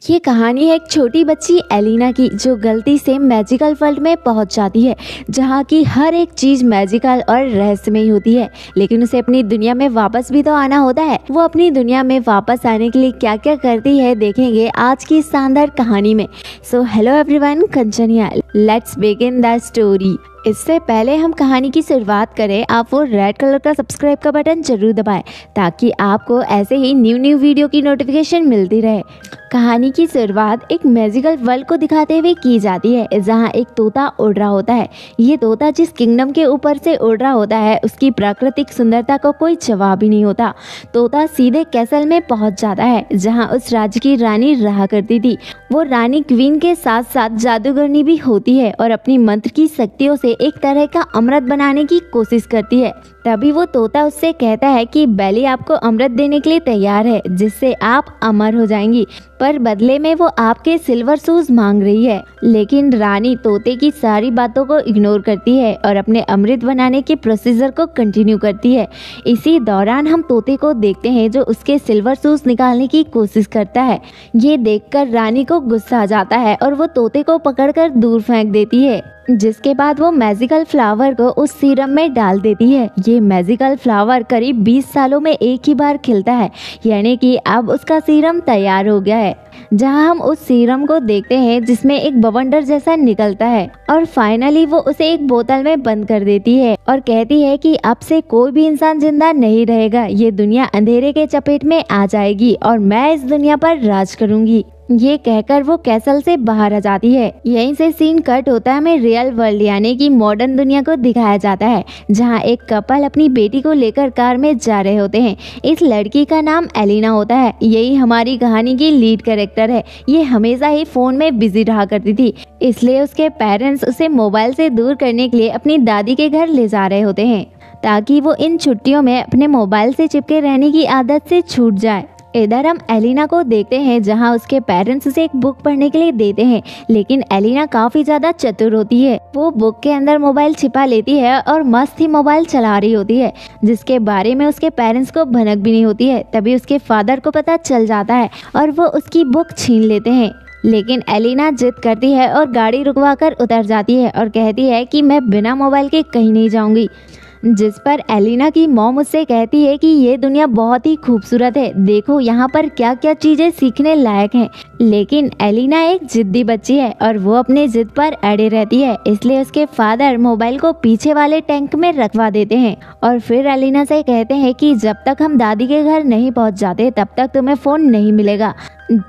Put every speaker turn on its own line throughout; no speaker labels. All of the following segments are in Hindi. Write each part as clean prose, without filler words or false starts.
ये कहानी है एक छोटी बच्ची एलिना की, जो गलती से मैजिकल वर्ल्ड में पहुंच जाती है, जहां की हर एक चीज मैजिकल और रहस्यमय होती है। लेकिन उसे अपनी दुनिया में वापस भी तो आना होता है। वो अपनी दुनिया में वापस आने के लिए क्या क्या करती है, देखेंगे आज की इस शानदार कहानी में। So hello everyone, Kanchan here, let's begin the story. इससे पहले हम कहानी की शुरुआत करें, आप वो रेड कलर का सब्सक्राइब का बटन जरूर दबाएं, ताकि आपको ऐसे ही न्यू वीडियो की नोटिफिकेशन मिलती रहे। कहानी की शुरुआत एक मैजिकल वर्ल्ड को दिखाते हुए की जाती है, जहां एक तोता उड़ रहा होता है। ये तोता जिस किंगडम के ऊपर से उड़ रहा होता है, उसकी प्राकृतिक सुंदरता को कोई जवाब ही नहीं होता। तोता सीधे कैसल में पहुंच जाता है, जहां उस राज्य की रानी रहा करती थी। वो रानी क्वीन के साथ साथ जादूगरनी भी होती है और अपनी मंत्र की शक्तियों से एक तरह का अमृत बनाने की कोशिश करती है। तभी वो तोता उससे कहता है कि बेली आपको अमृत देने के लिए तैयार है, जिससे आप अमर हो जाएंगी, पर बदले में वो आपके सिल्वर शूज मांग रही है। लेकिन रानी तोते की सारी बातों को इग्नोर करती है और अपने अमृत बनाने के प्रोसीजर को कंटिन्यू करती है। इसी दौरान हम तोते को देखते हैं, जो उसके सिल्वर शूज निकालने की कोशिश करता है। ये देखकर रानी को गुस्सा आ जाता है और वो तोते को पकड़कर दूर फेंक देती है, जिसके बाद वो मैजिकल फ्लावर को उस सीरम में डाल देती है। ये मैजिकल फ्लावर करीब 20 सालों में एक ही बार खिलता है, यानी कि अब उसका सीरम तैयार हो गया है। जहां हम उस सीरम को देखते हैं, जिसमें एक बवंडर जैसा निकलता है, और फाइनली वो उसे एक बोतल में बंद कर देती है और कहती है कि अब से कोई भी इंसान जिंदा नहीं रहेगा। ये दुनिया अंधेरे के चपेट में आ जाएगी और मैं इस दुनिया पर राज करूंगी। ये कहकर वो कैसल से बाहर आ जाती है। यहीं से सीन कट होता है, हमें रियल वर्ल्ड यानी कि मॉडर्न दुनिया को दिखाया जाता है, जहां एक कपल अपनी बेटी को लेकर कार में जा रहे होते हैं। इस लड़की का नाम एलिना होता है। यही हमारी कहानी की लीड कैरेक्टर है। ये हमेशा ही फोन में बिजी रहा करती थी, इसलिए उसके पेरेंट्स उसे मोबाइल से दूर करने के लिए अपनी दादी के घर ले जा रहे होते हैं, ताकि वो इन छुट्टियों में अपने मोबाइल से चिपके रहने की आदत से छूट जाए। इधर हम एलिना को देखते हैं, जहां उसके पेरेंट्स उसे एक बुक पढ़ने के लिए देते हैं, लेकिन एलिना काफी ज्यादा चतुर होती है। वो बुक के अंदर मोबाइल छिपा लेती है और मस्त ही मोबाइल चला रही होती है, जिसके बारे में उसके पेरेंट्स को भनक भी नहीं होती है। तभी उसके फादर को पता चल जाता है और वो उसकी बुक छीन लेते हैं। लेकिन एलिना जिद करती है और गाड़ी रुकवा कर उतर जाती है और कहती है कि मैं बिना मोबाइल के कहीं नहीं जाऊंगी। जिस पर एलिना की मॉम उससे कहती है कि ये दुनिया बहुत ही खूबसूरत है, देखो यहाँ पर क्या क्या चीजें सीखने लायक हैं। लेकिन एलिना एक जिद्दी बच्ची है और वो अपने जिद पर अड़े रहती है, इसलिए उसके फादर मोबाइल को पीछे वाले टैंक में रखवा देते हैं और फिर एलिना से कहते हैं कि जब तक हम दादी के घर नहीं पहुँच जाते, तब तक तुम्हें फोन नहीं मिलेगा।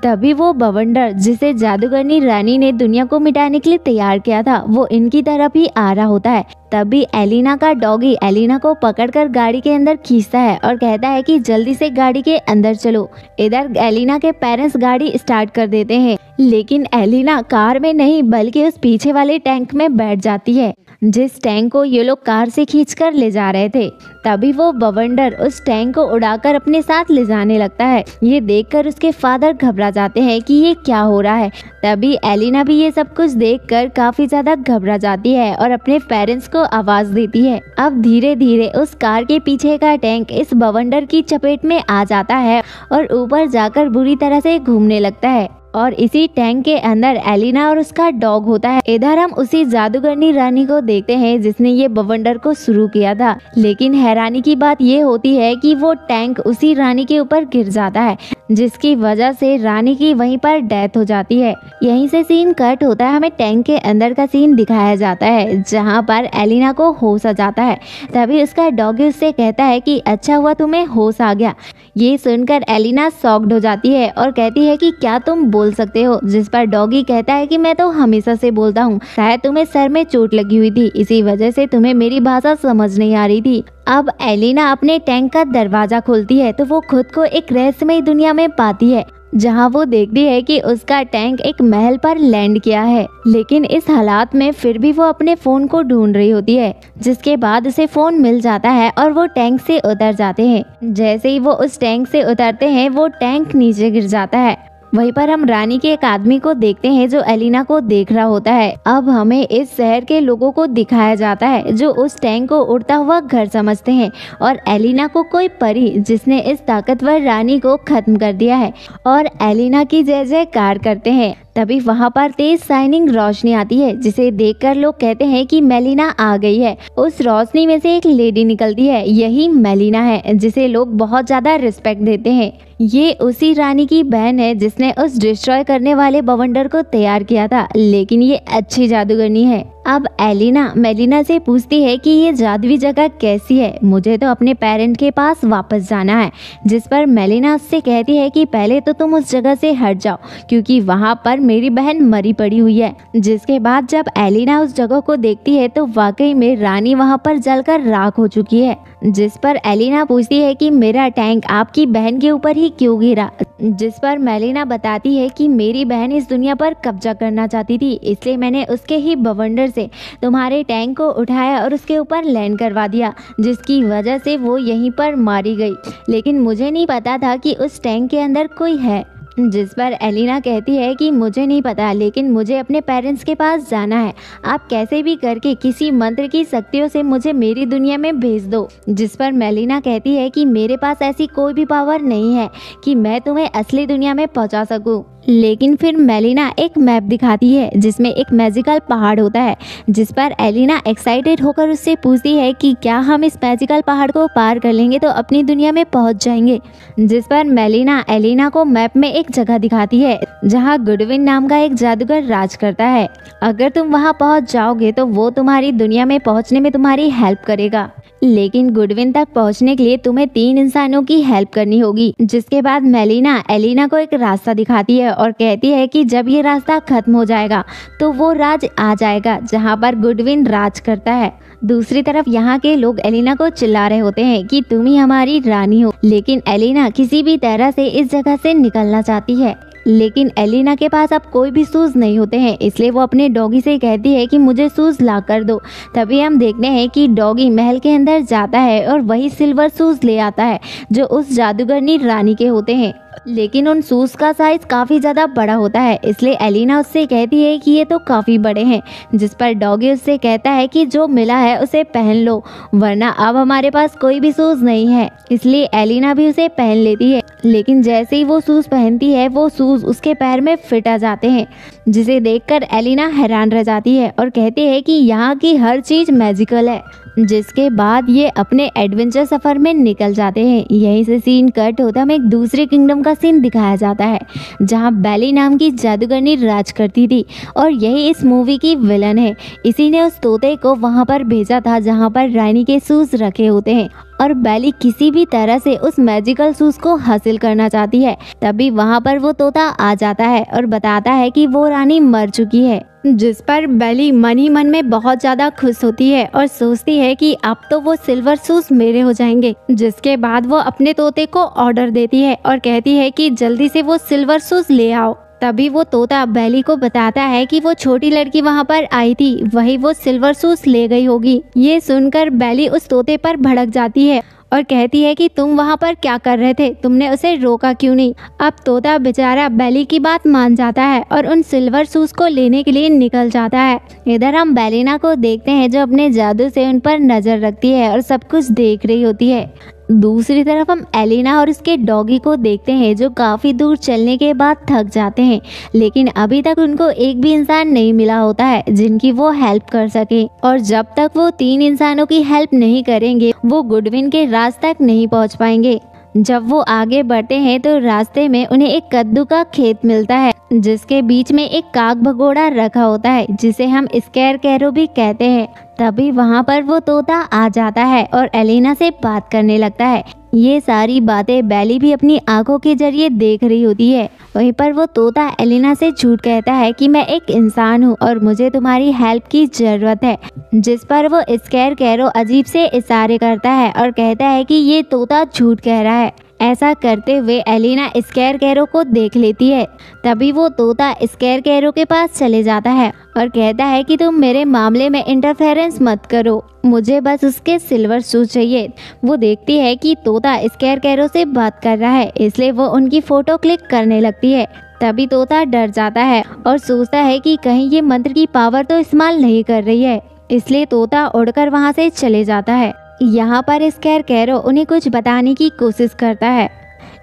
तभी वो बवंडर, जिसे जादूगरनी रानी ने दुनिया को मिटाने के लिए तैयार किया था, वो इनकी तरफ ही आ रहा होता है। तभी एलिना का डॉगी एलिना को पकड़कर गाड़ी के अंदर खींचता है और कहता है कि जल्दी से गाड़ी के अंदर चलो। इधर एलिना के पेरेंट्स गाड़ी स्टार्ट कर देते हैं, लेकिन एलिना कार में नहीं बल्कि उस पीछे वाले टैंक में बैठ जाती है, जिस टैंक को ये लोग कार से खींचकर ले जा रहे थे। तभी वो बवंडर उस टैंक को उड़ाकर अपने साथ ले जाने लगता है। ये देखकर उसके फादर घबरा जाते हैं कि ये क्या हो रहा है। तभी एलिना भी ये सब कुछ देखकर काफी ज्यादा घबरा जाती है और अपने पेरेंट्स को आवाज देती है। अब धीरे धीरे उस कार के पीछे का टैंक इस बवंडर की चपेट में आ जाता है और ऊपर जाकर बुरी तरह से घूमने लगता है, और इसी टैंक के अंदर एलिना और उसका डॉग होता है। इधर हम उसी जादूगरनी रानी को देखते हैं, जिसने ये बवंडर को शुरू किया था। लेकिन हैरानी की बात ये होती है कि वो टैंक उसी रानी के ऊपर गिर जाता है, जिसकी वजह से रानी की वहीं पर डेथ हो जाती है। यहीं से सीन कट होता है, हमें टैंक के अंदर का सीन दिखाया जाता है, जहां पर एलिना को होश आ जाता है। तभी उसका डॉगी उससे कहता है कि अच्छा हुआ तुम्हें होश आ गया। ये सुनकर एलिना शॉक्ड हो जाती है और कहती है कि क्या तुम बोल सकते हो, जिस पर डॉगी कहता है कि मैं तो हमेशा से बोलता हूँ, शायद तुम्हें सर में चोट लगी हुई थी, इसी वजह से तुम्हें मेरी भाषा समझ नहीं आ रही थी। अब एलिना अपने टैंक का दरवाजा खोलती है तो वो खुद को एक रहस्यमय दुनिया में पाती है, जहां वो देखती है कि उसका टैंक एक महल पर लैंड किया है। लेकिन इस हालात में फिर भी वो अपने फोन को ढूंढ रही होती है, जिसके बाद उसे फोन मिल जाता है और वो टैंक से उतर जाते हैं। जैसे ही वो उस टैंक से उतरते हैं, वो टैंक नीचे गिर जाता है वहीं पर हम रानी के एक आदमी को देखते हैं जो एलिना को देख रहा होता है। अब हमें इस शहर के लोगों को दिखाया जाता है जो उस टैंक को उड़ता हुआ घर समझते हैं और एलिना को कोई परी जिसने इस ताकतवर रानी को खत्म कर दिया है और एलिना की जय जयकार करते हैं। तभी वहाँ पर तेज शाइनिंग रोशनी आती है जिसे देखकर लोग कहते हैं कि मेलिना आ गई है। उस रोशनी में से एक लेडी निकलती है, यही मेलिना है जिसे लोग बहुत ज्यादा रिस्पेक्ट देते हैं। ये उसी रानी की बहन है जिसने उस डिस्ट्रॉय करने वाले बवंडर को तैयार किया था, लेकिन ये अच्छी जादूगरनी है। अब एलिना मेलिना से पूछती है कि ये जादुई जगह कैसी है, मुझे तो अपने पेरेंट के पास वापस जाना है। जिस पर मेलिना उससे कहती है कि पहले तो तुम उस जगह से हट जाओ क्योंकि वहाँ पर मेरी बहन मरी पड़ी हुई है। जिसके बाद जब एलिना उस जगह को देखती है तो वाकई में रानी वहाँ पर जलकर राख हो चुकी है। जिस पर एलिना पूछती है कि मेरा टैंक आपकी बहन के ऊपर ही क्यों गिरा। जिस पर मेलिना बताती है कि मेरी बहन इस दुनिया पर कब्जा करना चाहती थी, इसलिए मैंने उसके ही बवंडर से तुम्हारे टैंक को उठाया और उसके ऊपर लैंड करवा दिया, जिसकी वजह से वो यहीं पर मारी गई। लेकिन मुझे नहीं पता था कि उस टैंक के अंदर कोई है। जिस पर एलिना कहती है कि मुझे नहीं पता, लेकिन मुझे अपने पेरेंट्स के पास जाना है। आप कैसे भी करके किसी मंत्र की शक्तियों से मुझे मेरी दुनिया में भेज दो। जिस पर मेलिना कहती है कि मेरे पास ऐसी कोई भी पावर नहीं है कि मैं तुम्हें असली दुनिया में पहुंचा सकूं। लेकिन फिर मेलिना एक मैप दिखाती है जिसमें एक मैजिकल पहाड़ होता है। जिस पर एलिना एक्साइटेड होकर उससे पूछती है कि क्या हम इस मैजिकल पहाड़ को पार कर लेंगे तो अपनी दुनिया में पहुंच जाएंगे। जिस पर मेलिना एलिना को मैप में एक जगह दिखाती है जहां गुडविन नाम का एक जादूगर राज करता है। अगर तुम वहां पहुंच जाओगे तो वो तुम्हारी दुनिया में पहुंचने में तुम्हारी हेल्प करेगा, लेकिन गुडविन तक पहुंचने के लिए तुम्हें 3 इंसानों की हेल्प करनी होगी। जिसके बाद मेलिना एलिना को एक रास्ता दिखाती है और कहती है कि जब ये रास्ता खत्म हो जाएगा तो वो राज आ जाएगा जहां पर गुडविन राज करता है। दूसरी तरफ यहाँ के लोग एलिना को चिल्ला रहे होते हैं कि तुम ही हमारी रानी हो, लेकिन एलिना किसी भी तरह से इस जगह से निकलना चाहती है। लेकिन एलिना के पास अब कोई भी शूज नहीं होते हैं, इसलिए वो अपने डॉगी से कहती है कि मुझे शूज ला कर दो। तभी हम देखते हैं कि डॉगी महल के अंदर जाता है और वही सिल्वर शूज ले आता है जो उस जादूगरनी रानी के होते हैं। लेकिन उन शूज का साइज काफ़ी ज़्यादा बड़ा होता है, इसलिए एलिना उससे कहती है कि ये तो काफ़ी बड़े हैं। जिस पर डॉगी उससे कहता है कि जो मिला है उसे पहन लो, वरना अब हमारे पास कोई भी शूज नहीं है। इसलिए एलिना भी उसे पहन लेती है, लेकिन जैसे ही वो शूज पहनती है वो शूज उसके पैर में फिट आ जाते हैं, जिसे देखकर एलिना हैरान रह जाती है और कहती है कि यहाँ की हर चीज़ मैजिकल है। जिसके बाद ये अपने एडवेंचर सफ़र में निकल जाते हैं। यहीं से सीन कट होता है, हमें एक दूसरे किंगडम का सीन दिखाया जाता है जहाँ बेली नाम की जादूगरनी राज करती थी और यही इस मूवी की विलन है। इसी ने उस तोते को वहाँ पर भेजा था जहाँ पर रानी के शूज रखे होते हैं और बेली किसी भी तरह से उस मैजिकल शूज को हासिल करना चाहती है। तभी वहाँ पर वो तोता आ जाता है और बताता है कि वो रानी मर चुकी है। जिस पर बेली मन ही मन में बहुत ज़्यादा खुश होती है और सोचती है कि अब तो वो सिल्वर शूज मेरे हो जाएंगे। जिसके बाद वो अपने तोते को ऑर्डर देती है और कहती है कि जल्दी से वो सिल्वर शूज ले आओ। तभी वो तोता बेली को बताता है कि वो छोटी लड़की वहाँ पर आई थी, वही वो सिल्वर शूज ले गई होगी। ये सुनकर बेली उस तोते पर भड़क जाती है और कहती है कि तुम वहाँ पर क्या कर रहे थे, तुमने उसे रोका क्यों नहीं। अब तोता बेचारा बेली की बात मान जाता है और उन सिल्वर शूज को लेने के लिए निकल जाता है। इधर हम बेलिना को देखते हैं जो अपने जादू से उन पर नजर रखती है और सब कुछ देख रही होती है। दूसरी तरफ हम एलिना और उसके डॉगी को देखते हैं जो काफ़ी दूर चलने के बाद थक जाते हैं, लेकिन अभी तक उनको एक भी इंसान नहीं मिला होता है जिनकी वो हेल्प कर सके। और जब तक वो 3 इंसानों की हेल्प नहीं करेंगे वो गुडविन के राज तक नहीं पहुंच पाएंगे। जब वो आगे बढ़ते हैं तो रास्ते में उन्हें एक कद्दू का खेत मिलता है जिसके बीच में एक काग भगोड़ा रखा होता है जिसे हम स्केर कैरो भी कहते हैं। तभी वहाँ पर वो तोता आ जाता है और एलिना से बात करने लगता है। ये सारी बातें बेली भी अपनी आंखों के जरिए देख रही होती है। वहीं पर वो तोता एलिना से झूठ कहता है कि मैं एक इंसान हूँ और मुझे तुम्हारी हेल्प की ज़रूरत है। जिस पर वो स्केर कैरो अजीब से इशारे करता है और कहता है कि ये तोता झूठ कह रहा है। ऐसा करते हुए एलिना स्केर कैरो को देख लेती है। तभी वो तोता स्केर कैरो के पास चले जाता है और कहता है कि तुम मेरे मामले में इंटरफेरेंस मत करो, मुझे बस उसके सिल्वर शूज चाहिए। वो देखती है कि तोता स्केर कैरो से बात कर रहा है, इसलिए वो उनकी फ़ोटो क्लिक करने लगती है। तभी तोता डर जाता है और सोचता है कि कहीं ये मंत्र की पावर तो इस्तेमाल नहीं कर रही है, इसलिए तोता उड़कर वहाँ से चले जाता है। यहाँ पर स्कैरकैरो उन्हें कुछ बताने की कोशिश करता है,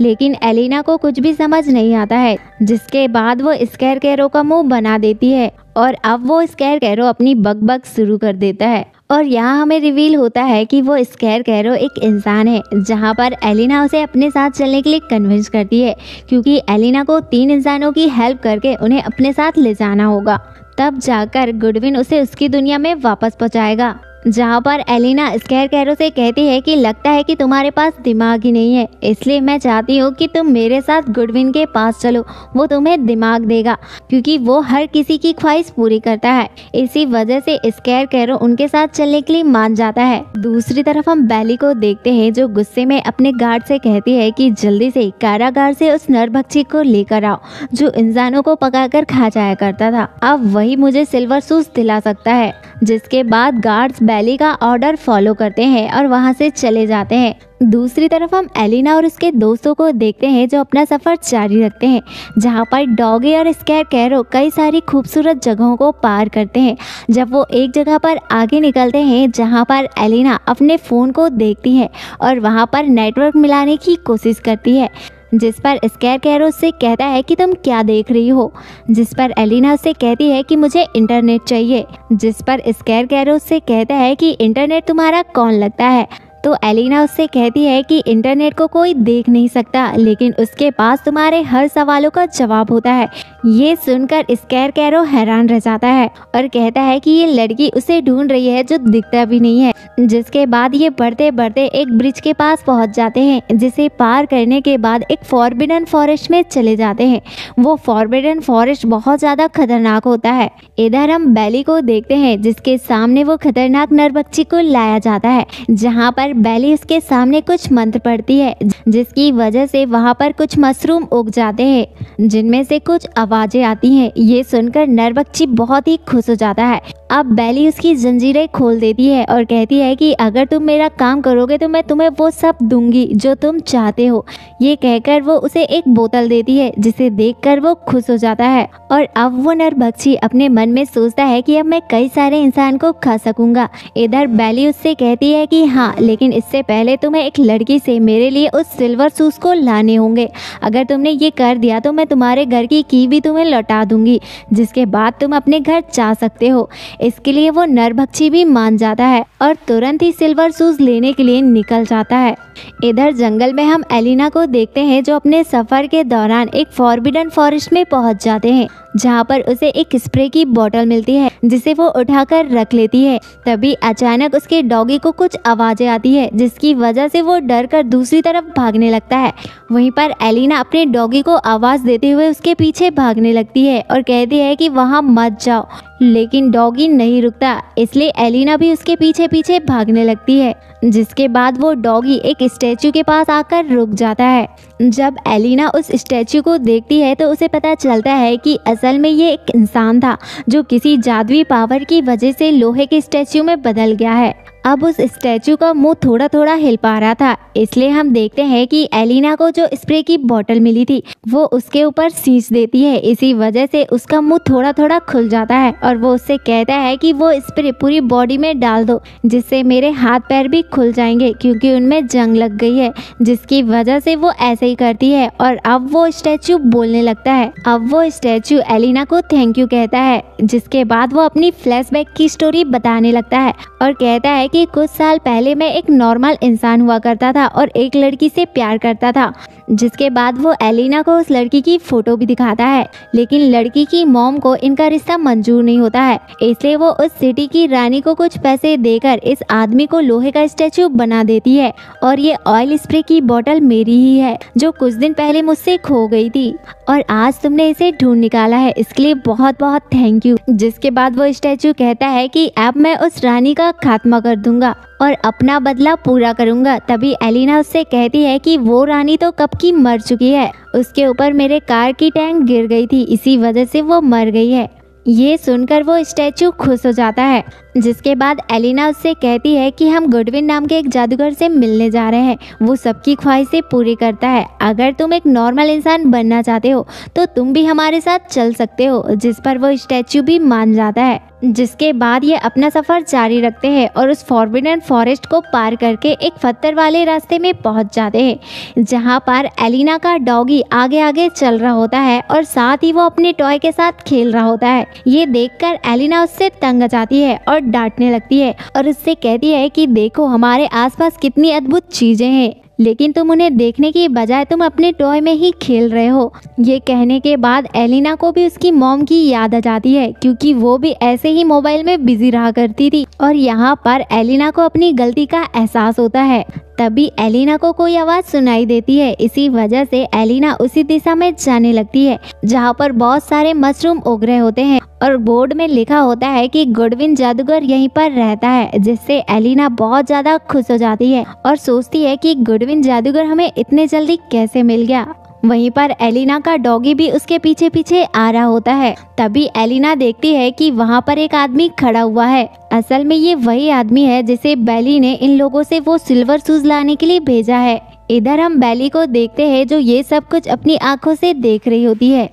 लेकिन एलिना को कुछ भी समझ नहीं आता है, जिसके बाद वो स्कैरकैरो का मुंह बना देती है और अब वो स्कैरकैरो अपनी बक शुरू कर देता है। और यहाँ हमें रिवील होता है कि वो स्कैरकैरो एक इंसान है, जहाँ पर एलिना उसे अपने साथ चलने के लिए कन्विंस करती है, क्योंकि एलिना को 3 इंसानों की हेल्प करके उन्हें अपने साथ ले जाना होगा। तब जाकर गुडविन उसे उसकी दुनिया में वापस पहुँचाएगा, जहाँ पर एलिना स्कैरकैरो से कहती है कि लगता है कि तुम्हारे पास दिमाग ही नहीं है, इसलिए मैं चाहती हूँ कि तुम मेरे साथ गुडविन के पास चलो, वो तुम्हें दिमाग देगा, क्योंकि वो हर किसी की ख्वाहिश पूरी करता है। इसी वजह से स्कैरकैरो उनके साथ चलने के लिए मान जाता है। दूसरी तरफ हम बेली को देखते हैं, जो गुस्से में अपने गार्ड से कहती है कि जल्दी से कारागार से उस नरभक्षी को लेकर आओ जो इंसानों को पकाकर खा जाया करता था। अब वही मुझे सिल्वर सूस दिला सकता है। जिसके बाद गार्ड्स बेली का ऑर्डर फॉलो करते हैं और वहां से चले जाते हैं। दूसरी तरफ हम एलिना और उसके दोस्तों को देखते हैं, जो अपना सफ़र जारी रखते हैं, जहां पर डॉगी और स्कैरकैरो कई सारी खूबसूरत जगहों को पार करते हैं। जब वो एक जगह पर आगे निकलते हैं, जहां पर एलिना अपने फ़ोन को देखती है और वहां पर नेटवर्क मिलाने की कोशिश करती है, जिस पर स्कैरकैरो उससे कहता है कि तुम क्या देख रही हो, जिस पर एलिना उससे कहती है कि मुझे इंटरनेट चाहिए, जिस पर स्कैरकैरो उससे कहता है कि इंटरनेट तुम्हारा कौन लगता है। तो एलिना उससे कहती है कि इंटरनेट को कोई देख नहीं सकता, लेकिन उसके पास तुम्हारे हर सवालों का जवाब होता है। ये सुनकर स्कैरकैरो हैरान रह जाता है और कहता है कि ये लड़की उसे ढूंढ रही है जो दिखता भी नहीं है। जिसके बाद ये बढ़ते बढ़ते एक ब्रिज के पास पहुंच जाते हैं, जिसे पार करने के बाद एक फॉरबिडन फॉरेस्ट में चले जाते हैं। वो फॉरबिडन फॉरेस्ट बहुत ज़्यादा खतरनाक होता है। इधर हम बेली को देखते हैं, जिसके सामने वो खतरनाक नरभक्षी को लाया जाता है, जहाँ पर बेली उसके सामने कुछ मंत्र पढ़ती है, जिसकी वजह से वहाँ पर कुछ मशरूम उग जाते हैं, जिनमें से कुछ आवाजें आती हैं। ये सुनकर नरभक्षी बहुत ही खुश हो जाता है। अब बेली उसकी जंजीरें खोल देती है और कहती है कि अगर तुम मेरा काम करोगे तो मैं तुम्हें वो सब दूंगी जो तुम चाहते हो। ये कहकर वो उसे एक बोतल देती है, जिसे देखकर वो खुश हो जाता है। और अब वो नरभक्षी अपने मन में सोचता है कि अब मैं कई सारे इंसान को खा सकूंगा। इधर बेली उससे कहती है कि हाँ, लेकिन इससे पहले तुम्हें एक लड़की से मेरे लिए उस सिल्वर सूस को लाने होंगे। अगर तुमने ये कर दिया तो मैं तुम्हारे घर की भी तुम्हें लौटा दूंगी, जिसके बाद तुम अपने घर जा सकते हो। इसके लिए वो नरभक्षी भी मान जाता है और तुरंत ही सिल्वर सूस लेने के लिए निकल जाता है। इधर जंगल में हम एलिना को देखते हैं, जो अपने सफर के दौरान एक फॉरबिडन फॉरेस्ट में पहुंच जाते हैं, जहां पर उसे एक स्प्रे की बोतल मिलती है, जिसे वो उठाकर रख लेती है। तभी अचानक उसके डॉगी को कुछ आवाजें आती है, जिसकी वजह से वो डर कर दूसरी तरफ भागने लगता है। वहीं पर एलिना अपने डॉगी को आवाज देते हुए उसके पीछे भागने लगती है और कहती है कि वहां मत जाओ, लेकिन डॉगी नहीं रुकता, इसलिए एलिना भी उसके पीछे पीछे भागने लगती है। जिसके बाद वो डॉगी एक स्टैचू के पास आकर रुक जाता है। जब एलिना उस स्टैचू को देखती है तो उसे पता चलता है कि असल में ये एक इंसान था, जो किसी जादुई पावर की वजह से लोहे के स्टैचू में बदल गया है। अब उस स्टैचू का मुंह थोड़ा थोड़ा हिल पा रहा था, इसलिए हम देखते हैं कि एलिना को जो स्प्रे की बोतल मिली थी वो उसके ऊपर सींच देती है। इसी वजह से उसका मुंह थोड़ा थोड़ा खुल जाता है और वो उससे कहता है कि वो स्प्रे पूरी बॉडी में डाल दो, जिससे मेरे हाथ पैर भी खुल जाएंगे, क्योंकि उनमें जंग लग गई है। जिसकी वजह से वो ऐसे ही करती है और अब वो स्टैचू बोलने लगता है। अब वो स्टैचू एलिना को थैंक यू कहता है, जिसके बाद वो अपनी फ्लैशबैक की स्टोरी बताने लगता है और कहता है कि कुछ साल पहले मैं एक नॉर्मल इंसान हुआ करता था और एक लड़की से प्यार करता था। जिसके बाद वो एलिना को उस लड़की की फोटो भी दिखाता है, लेकिन लड़की की मॉम को इनका रिश्ता मंजूर नहीं होता है, इसलिए वो उस सिटी की रानी को कुछ पैसे देकर इस आदमी को लोहे का स्टैचू बना देती है। और ये ऑयल स्प्रे की बोतल मेरी ही है, जो कुछ दिन पहले मुझसे खो गई थी और आज तुमने इसे ढूंढ निकाला है, इसके लिए बहुत बहुत थैंक यू। जिसके बाद वो स्टैचू कहता है कि अब मैं उस रानी का खात्मा कर दूंगा और अपना बदला पूरा करूंगा। तभी एलिना उससे कहती है कि वो रानी तो कब की मर चुकी है, उसके ऊपर मेरे कार की टैंक गिर गई थी, इसी वजह से वो मर गई है। ये सुनकर वो स्टैचू खुश हो जाता है। जिसके बाद एलिना उससे कहती है कि हम गुडविन नाम के एक जादूगर से मिलने जा रहे हैं, वो सबकी ख्वाहिशें पूरी करता है। अगर तुम एक नॉर्मल इंसान बनना चाहते हो तो तुम भी हमारे साथ चल सकते हो। जिस पर वो स्टैचू भी मान जाता है। जिसके बाद ये अपना सफ़र जारी रखते हैं और उस फॉरबिडन फॉरेस्ट को पार करके एक पत्थर वाले रास्ते में पहुंच जाते हैं, जहां पर एलिना का डॉगी आगे आगे चल रहा होता है और साथ ही वो अपने टॉय के साथ खेल रहा होता है। ये देखकर एलिना उससे तंग आ जाती है और डांटने लगती है और उससे कहती है कि देखो हमारे आसपास कितनी अद्भुत चीजें हैं, लेकिन तुम उन्हें देखने की बजाय तुम अपने टॉय में ही खेल रहे हो। ये कहने के बाद एलिना को भी उसकी मॉम की याद आ जाती है, क्योंकि वो भी ऐसे ही मोबाइल में बिजी रहा करती थी। और यहाँ पर एलिना को अपनी गलती का एहसास होता है। तभी एलिना को कोई आवाज़ सुनाई देती है। इसी वजह से एलिना उसी दिशा में जाने लगती है जहाँ पर बहुत सारे मशरूम उग रहे होते हैं और बोर्ड में लिखा होता है कि गुडविन जादूगर यहीं पर रहता है। जिससे एलिना बहुत ज़्यादा खुश हो जाती है और सोचती है कि गुडविन जादूगर हमें इतने जल्दी कैसे मिल गया। वहीं पर एलिना का डॉगी भी उसके पीछे पीछे आ रहा होता है। तभी एलिना देखती है कि वहाँ पर एक आदमी खड़ा हुआ है। असल में ये वही आदमी है जिसे बेली ने इन लोगों से वो सिल्वर शूज लाने के लिए भेजा है। इधर हम बेली को देखते हैं जो ये सब कुछ अपनी आंखों से देख रही होती है।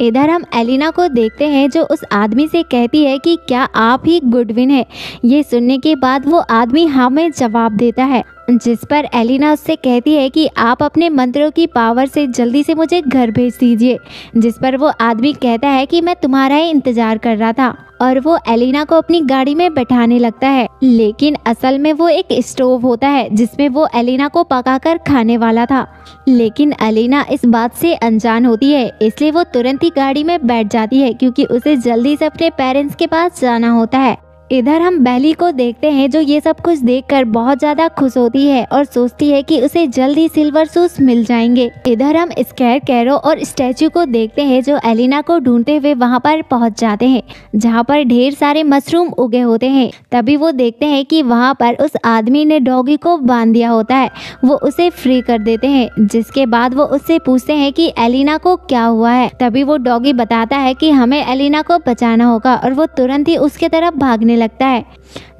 इधर हम एलिना को देखते हैं जो उस आदमी से कहती है कि क्या आप ही गुडविन है। ये सुनने के बाद वो आदमी हाँ में जवाब देता है। जिस पर एलिना उससे कहती है कि आप अपने मंत्रों की पावर से जल्दी से मुझे घर भेज दीजिए। जिस पर वो आदमी कहता है कि मैं तुम्हारा ही इंतजार कर रहा था, और वो एलिना को अपनी गाड़ी में बैठाने लगता है। लेकिन असल में वो एक स्टोव होता है जिसमें वो एलिना को पकाकर खाने वाला था। लेकिन एलिना इस बात से अनजान होती है, इसलिए वो तुरंत ही गाड़ी में बैठ जाती है क्योंकि उसे जल्दी से अपने पेरेंट्स के पास जाना होता है। इधर हम बेली को देखते हैं जो ये सब कुछ देखकर बहुत ज़्यादा खुश होती है और सोचती है कि उसे जल्द ही सिल्वर शूज मिल जाएंगे। इधर हम स्केर कैरो और स्टैचू को देखते हैं जो एलिना को ढूंढते हुए वहाँ पर पहुँच जाते हैं जहाँ पर ढेर सारे मशरूम उगे होते हैं। तभी वो देखते हैं कि वहाँ पर उस आदमी ने डॉगी को बांध दिया होता है। वो उसे फ्री कर देते हैं। जिसके बाद वो उससे पूछते हैं कि एलिना को क्या हुआ है। तभी वो डॉगी बताता है कि हमें एलिना को बचाना होगा और वो तुरंत ही उसके तरफ भागने लगता है।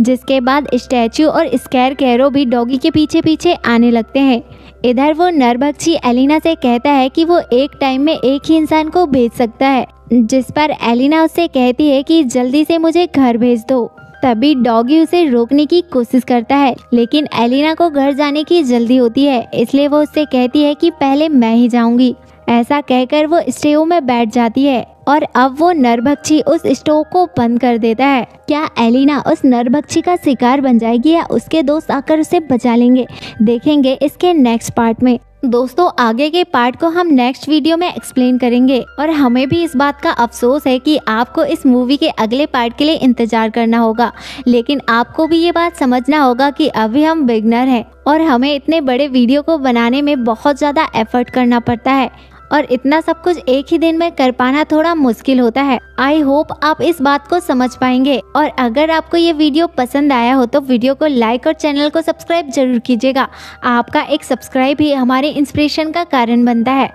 जिसके बाद स्टैचू और स्केर कैरो भी डॉगी के पीछे पीछे आने लगते हैं। इधर वो नरभक्षी एलिना से कहता है कि वो एक टाइम में एक ही इंसान को भेज सकता है। जिस पर एलिना उससे कहती है कि जल्दी से मुझे घर भेज दो। तभी डॉगी उसे रोकने की कोशिश करता है, लेकिन एलिना को घर जाने की जल्दी होती है, इसलिए वो उससे कहती है कि पहले मैं ही जाऊंगी। ऐसा कहकर वो स्टोव में बैठ जाती है और अब वो नरभक्षी उस स्टोव को बंद कर देता है। क्या एलिना उस नरभक्षी का शिकार बन जाएगी या उसके दोस्त आकर उसे बचा लेंगे, देखेंगे इसके नेक्स्ट पार्ट में। दोस्तों आगे के पार्ट को हम नेक्स्ट वीडियो में एक्सप्लेन करेंगे और हमें भी इस बात का अफसोस है कि आपको इस मूवी के अगले पार्ट के लिए इंतजार करना होगा। लेकिन आपको भी ये बात समझना होगा कि अभी हम बिगनर हैं और हमें इतने बड़े वीडियो को बनाने में बहुत ज़्यादा एफर्ट करना पड़ता है और इतना सब कुछ एक ही दिन में कर पाना थोड़ा मुश्किल होता है। आई होप आप इस बात को समझ पाएंगे। और अगर आपको ये वीडियो पसंद आया हो तो वीडियो को लाइक और चैनल को सब्सक्राइब जरूर कीजिएगा। आपका एक सब्सक्राइब ही हमारे इंस्पिरेशन का कारण बनता है।